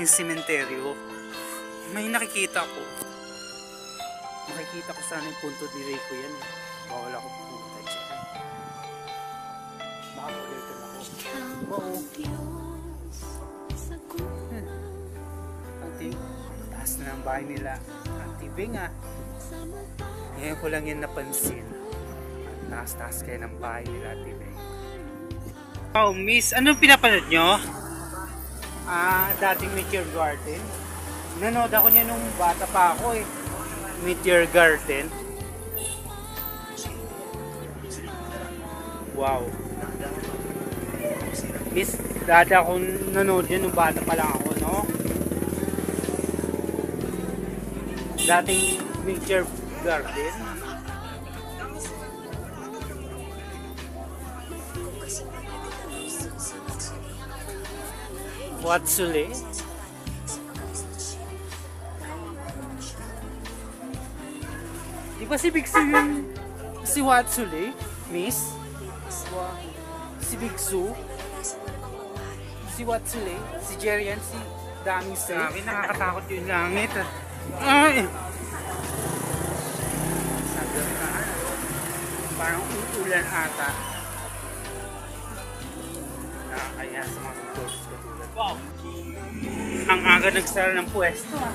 yung sementeryo. May nakikita ko. Makikita ko sana yung punto ni Rico yan. Bawal ako pumunta dyan. Baka ulitin ako. Oo. Taas na ang bahay nila. Ang tibing ah. Ngayon ko lang yan napansin. Taas-taas kayo ng bahay nila, tibing. Oh, miss, anong pinapanood nyo? Dating Meteor Garden. Nanood ako niya nung bata pa ako eh. Meteor Garden. Wow. Miss, dati ako nanood yun nung bata pa lang ako, no? Dating Meteor Garden. Watsule. Di ba si Bigsu yung si Watsule, miss? Si Bigsu? Si Watsule? Si Jerian? Si Dami sa akin? Nakakatakot yung langit. Ay! Parang uulan ata. Nakakaya sa mga course katulad. Wow! Ang aga nagsara ng pwesto ah.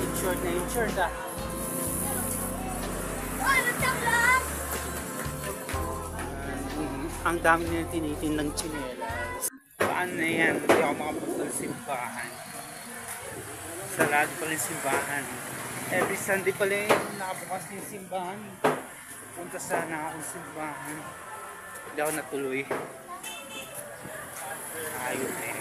Insured na insured ah. Ang dami nila tinitin ng tsinelas. Paano na yan? Hindi ako makapunta ng simbahan. Sarado pala yung simbahan. Every Sunday pala yung nakabukas yung simbahan. Punta sana ako ng simbahan. Hindi ako natuloy. Ayun eh.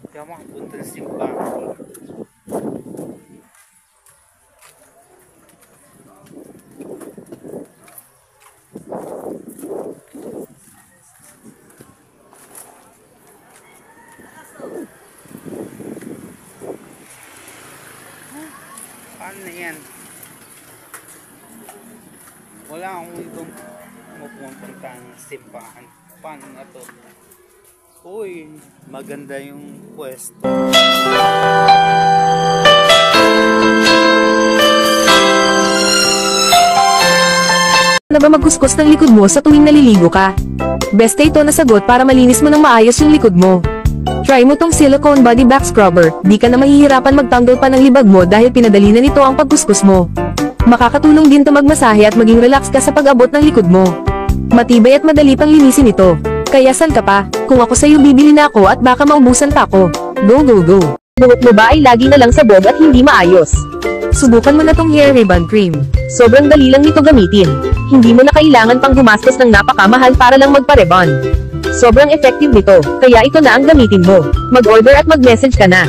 Hindi ako makapunta ng simbahan. Paano na yan? Wala akong ibang mapupunta ng simbahan. Paano na to? Uy, maganda yung pwesto. Na ba magkuskus ng likod mo sa tuwing naliligo ka? Beste ito na sagot para malinis mo ng maayos yung likod mo. Try mo tong silicone body back scrubber, di ka na mahihirapan magtanggol pa ng libag mo dahil pinadali na nito ang pagkuskus mo. Makakatulong din to magmasahe at maging relax ka sa pag-abot ng likod mo. Matibay at madali pang linisin ito. Kaya saan ka pa? Kung ako sa'yo bibili na ako at baka maubusan pa ako. Go go go! Buhok mo ba ay lagi na lang sabog at hindi maayos? Subukan mo na tong hair ribbon cream. Sobrang dali lang nito gamitin. Hindi mo na kailangan pang gumastos ng napakamahal para lang magpa-ribbon. Sobrang effective nito, kaya ito na ang gamitin mo. Mag-order at mag-message ka na.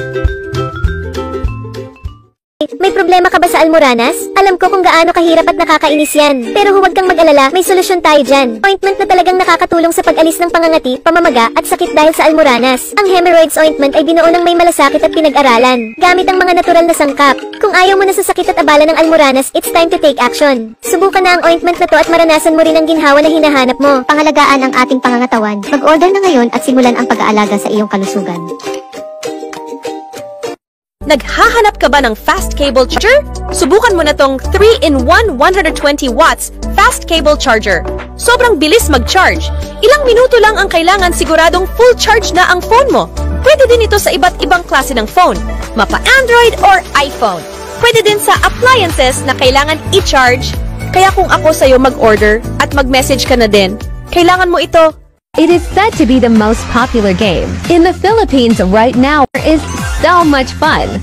May problema ka ba sa Almoranas? Alam ko kung gaano kahirap at nakakainis yan. Pero huwag kang mag-alala, may solusyon tayo dyan. Ointment na talagang nakakatulong sa pag-alis ng pangangati, pamamaga, at sakit dahil sa Almoranas. Ang Hemorrhoids Ointment ay binuo ng may malasakit at pinag-aralan, gamit ang mga natural na sangkap. Kung ayaw mo na sa sakit at abala ng Almoranas, it's time to take action. Subukan na ang ointment na to at maranasan mo rin ang ginhawa na hinahanap mo. Pangalagaan ang ating pangangatawan. Mag-order na ngayon at simulan ang pag-aalaga sa iyong kalusugan. Naghahanap ka ba ng fast cable charger? Subukan mo na tong 3-in-1 120 watts fast cable charger. Sobrang bilis mag-charge. Ilang minuto lang ang kailangan, siguradong full charge na ang phone mo. Pwede din ito sa iba't ibang klase ng phone, mapa Android or iPhone. Pwede din sa appliances na kailangan i-charge. Kaya kung ako sa'yo mag-order at mag-message ka na din, kailangan mo ito. It is said to be the most popular game in the Philippines right now. It is so much fun.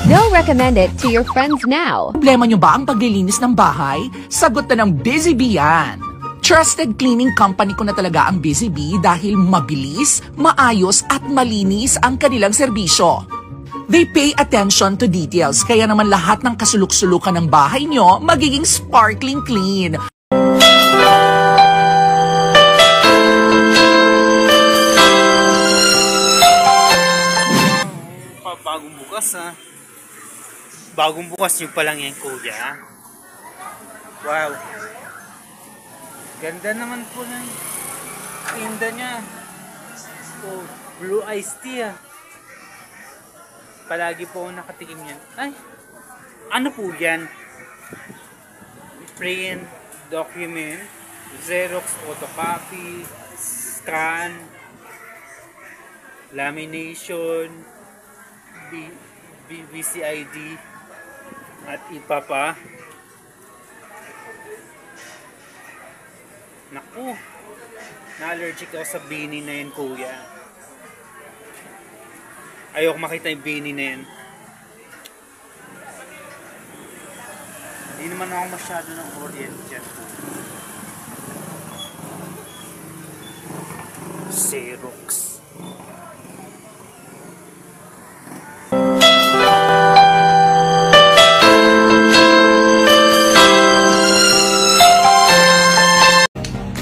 Go recommend it to your friends now. Problema nyo ba ang paglilinis ng bahay? Sagot na ng Busy Bee yan. Trusted cleaning company ko na talaga ang Busy Bee dahil mabilis, maayos at malinis ang kanilang serbisyo. They pay attention to details, kaya naman lahat ng kasuluk-sulukan ng bahay nyo magiging sparkling clean. bukas ah. Bagong bukas yung pa lang yan, kuya. Wow. Ganda naman po ng tinda niya. Oh, blue iced tea ah. Palagi po ako nakatikim yan. Ay, ano po yan? Print, document, Xerox, photocopy, scan, lamination, VCID, at iba pa. Naku, na-allergic ako sa bini na yan, kuya. Ayoko makita yung bini na yan. Hindi naman ako masyado ng orient dyan. Xerox.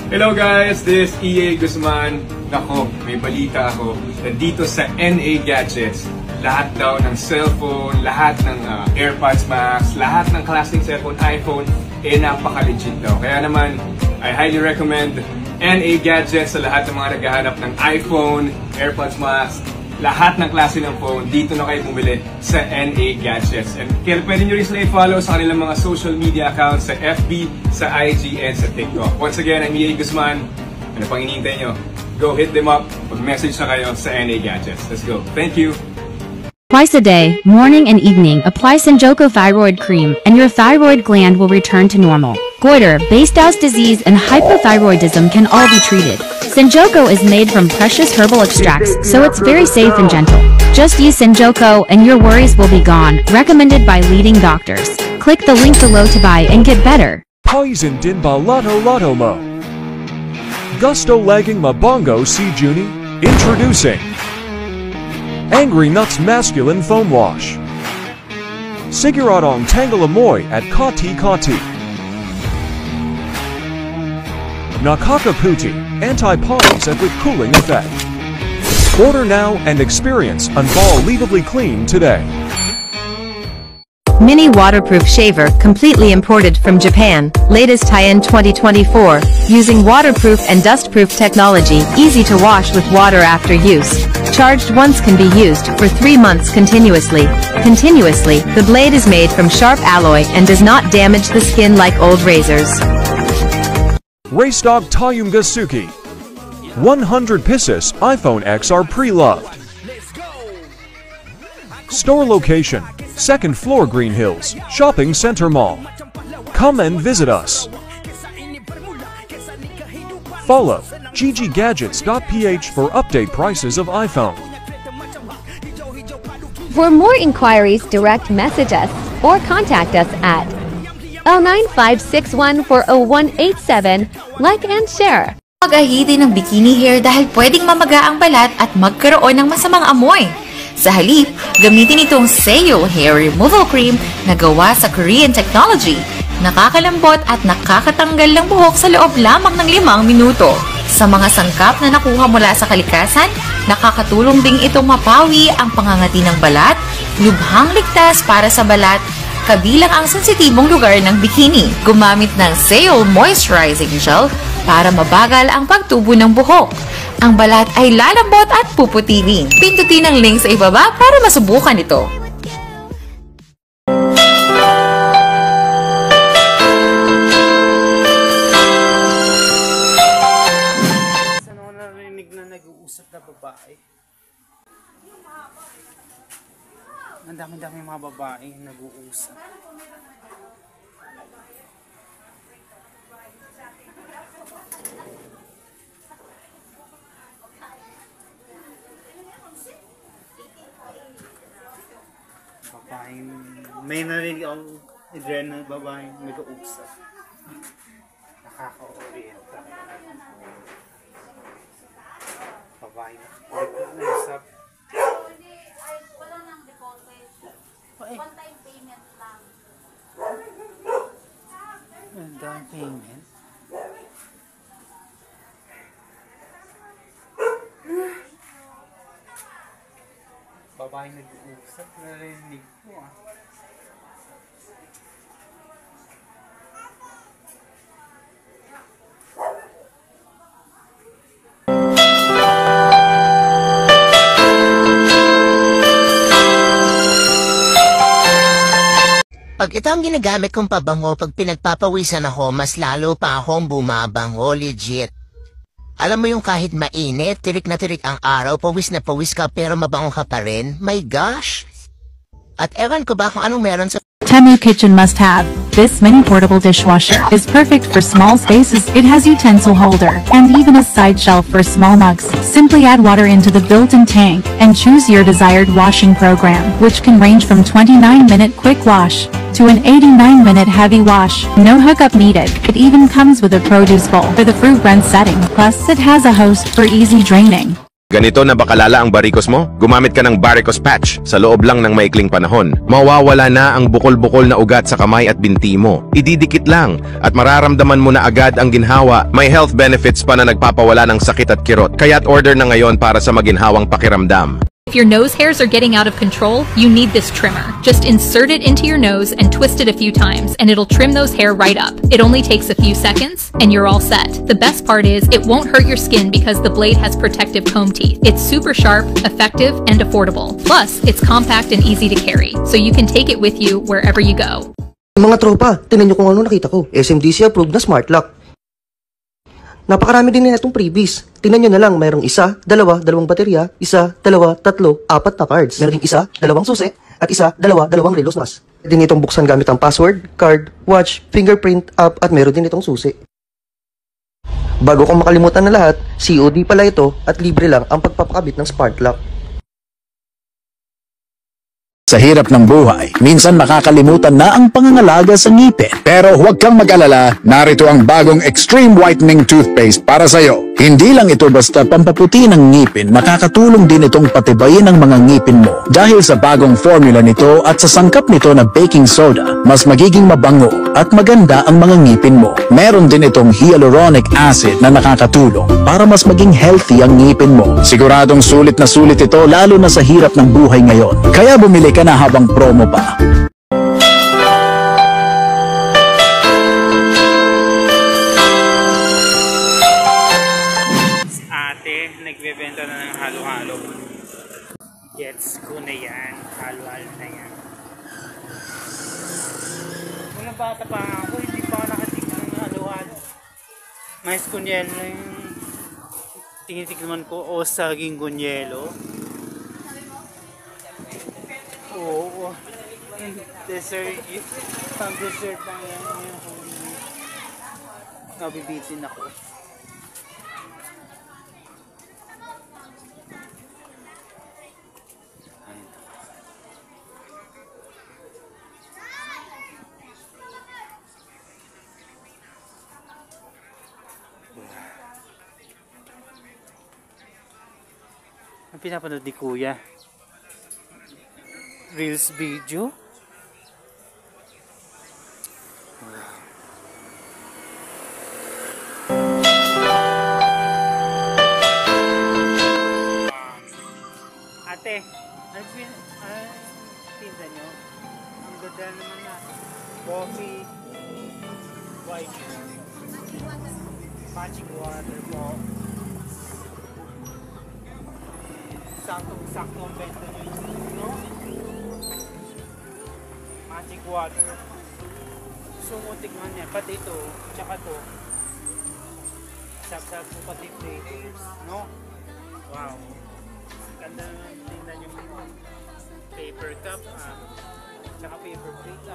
Hello guys, this is EA Guzman. Nako, may balita ako. Nandito sa NA Gadgets, lahat daw ng cellphone, lahat ng AirPods Max, lahat ng klaseng cellphone, iPhone, napaka-legit daw. Kaya naman, I highly recommend NA Gadgets sa lahat ng mga naghahanap ng iPhone, AirPods Max, lahat ng klase ng phone, dito na kayo bumili sa NA Gadgets. And pwede nyo rin sila i-follow sa kanilang mga social media accounts sa FB, sa IG, and sa TikTok. Once again, I'm EA Guzman. Ano pang hinihintay nyo? Go hit them up. Mag-message na kayo sa NA Gadgets. Let's go. Thank you. Twice a day, morning and evening, apply Senjoko Thyroid Cream and your thyroid gland will return to normal. Goiter, Basedows disease and hypothyroidism can all be treated. Senjoko is made from precious herbal extracts, so it's very safe and gentle. Just use Senjoko and your worries will be gone, recommended by leading doctors. Click the link below to buy and get better. Poison din ba Lotto mo? Gusto lagging mabongo si Juni? Introducing Angry Nuts Masculine Foam Wash. Siguradong tanggal amoy at kati-kati. Nakakaputi, anti-potties and with cooling effect. Order now and experience unbelievably clean today. Mini waterproof shaver completely imported from Japan, latest tie-in 2024, using waterproof and dustproof technology, easy to wash with water after use. Charged once can be used for 3 months continuously. The blade is made from sharp alloy and does not damage the skin like old razors. Race Dog Tayumga Suki. 100 pieces iPhone X are pre-loved. Store location, 2nd floor Green Hills, Shopping Center Mall. Come and visit us. Follow gggadgets.ph for update prices of iPhone. For more inquiries, direct message us or contact us at 09561400187. Like and share. Mag-ahidi ng bikini hair dahil pwedeng mamaga ang balat at magkaroon ng masamang amoy. Sa halip, gamitin itong Seo Hair Removal Cream na gawa sa Korean technology. Nakakalambot at nakakatanggal ng buhok sa loob lamang ng 5 minuto. Sa mga sangkap na nakuha mula sa kalikasan, nakakatulong ding itong mapawi ang pangangati ng balat, lubhang ligtas para sa balat, kabilang ang sensitibong lugar ng bikini. Gumamit ng Seo Moisturizing Gel para mabagal ang pagtubo ng buhok. Ang balat ay lalambot at puputihin. Pindutin ang link sa ibaba para masubukan ito. Saan ako narinig na nag-uusap na babae? Ang dami-dami mga babae nag-uusap. May narinig akong Adrian na babaeng nag-uusap. Nakaka-orienta. Babaeng nag-uusap. Wala nang deposit. One time payment lang. Down payment? babae nag-uusap, narinig ko ah. Pag ito ang ginagamit kong pabango pag pinagpapawisan ako, mas lalo pa akong bumabango, legit. Alam mo yung kahit mainit, tirik na tirik ang araw, pawis na pawis ka pero mabango ka pa rin? My gosh! At ewan ko ba kung anong meron sa Temu Kitchen must have. This mini portable dishwasher is perfect for small spaces. It has utensil holder and even a side shelf for small mugs. Simply add water into the built-in tank and choose your desired washing program, which can range from 29-minute quick wash to an 89-minute heavy wash. No hookup needed. It even comes with a produce bowl for the fruit blend setting. Plus, it has a hose for easy draining. Ganito na ba kalala ang barikos mo? Gumamit ka ng Baricos Patch sa loob lang ng maikling panahon. Mawawala na ang bukol-bukol na ugat sa kamay at binti mo. Ididikit lang at mararamdaman mo na agad ang ginhawa. May health benefits pa na nagpapawala ng sakit at kirot. Kaya't order na ngayon para sa maginhawang pakiramdam. If your nose hairs are getting out of control, you need this trimmer. Just insert it into your nose and twist it a few times, and it'll trim those hair right up. It only takes a few seconds, and you're all set. The best part is, it won't hurt your skin because the blade has protective comb teeth. It's super sharp, effective, and affordable. Plus, it's compact and easy to carry, so you can take it with you wherever you go. Mga tropa, tinan nyo kung ano nakita ko. SMDC approved na smart lock. Napakarami din na itong freebies. Tingnan nyo na lang, mayroong isa, dalawa, dalawang baterya, isa, dalawa, tatlo, apat na cards. Meron din isa, dalawang susi, at isa, dalawa, dalawang relos mas. Pwede din itong buksan gamit ang password, card, watch, fingerprint, app, at meron din itong susi. Bago kong makalimutan na lahat, COD pala ito at libre lang ang pagpapakabit ng smart lock. Sa hirap ng buhay, minsan makakalimutan na ang pangangalaga sa ngipin. Pero huwag kang mag-alala, narito ang bagong Extreme Whitening Toothpaste para sa'yo. Hindi lang ito basta pampaputi ng ngipin, makakatulong din itong patibayin ang mga ngipin mo. Dahil sa bagong formula nito at sa sangkap nito na baking soda, mas magiging mabango at maganda ang mga ngipin mo. Meron din itong hyaluronic acid na nakakatulong para mas maging healthy ang ngipin mo. Siguradong sulit na sulit ito lalo na sa hirap ng buhay ngayon. Kaya bumili ka na habang promo pa. Ate, nagbebenta na ng halo-halo. Gets ko na yan. Halo-halo na yan. Mga bata pa ako, hindi pa nakatikman ng halo-halo. Mais kunyelo na yung tinitikman ko o saging kunyelo. Oo. Dessert. Pang dessert lang yan. Nabibitin ako. Ang pinapanood ni Kuya. Reels video. Ate, tinda nyo? Ang ganda naman na. Coffee, white, magic water po. Saktong-sakto ang benta nyo yun, no? Magic water. Gusto mo tignan yan. Pati ito, tsaka to. Sab-sab po pati flavors, no? Wow. Ganda naman tingnan yung paper cup, tsaka paper plate,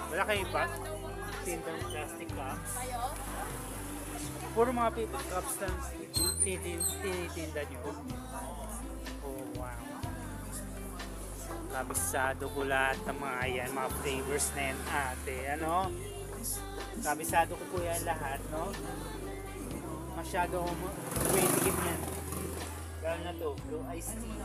Wala kayo pa? Tindang plastic cups. Puro mga paper cups na tinitinda nyo. Oh, wow. Kabisado ko lahat ng mga yan, mga flavors na yan, ate, ano? Kabisado ko po yan lahat, no? Masyado akong waitigin yan. Gano'n na to, blue iced tea.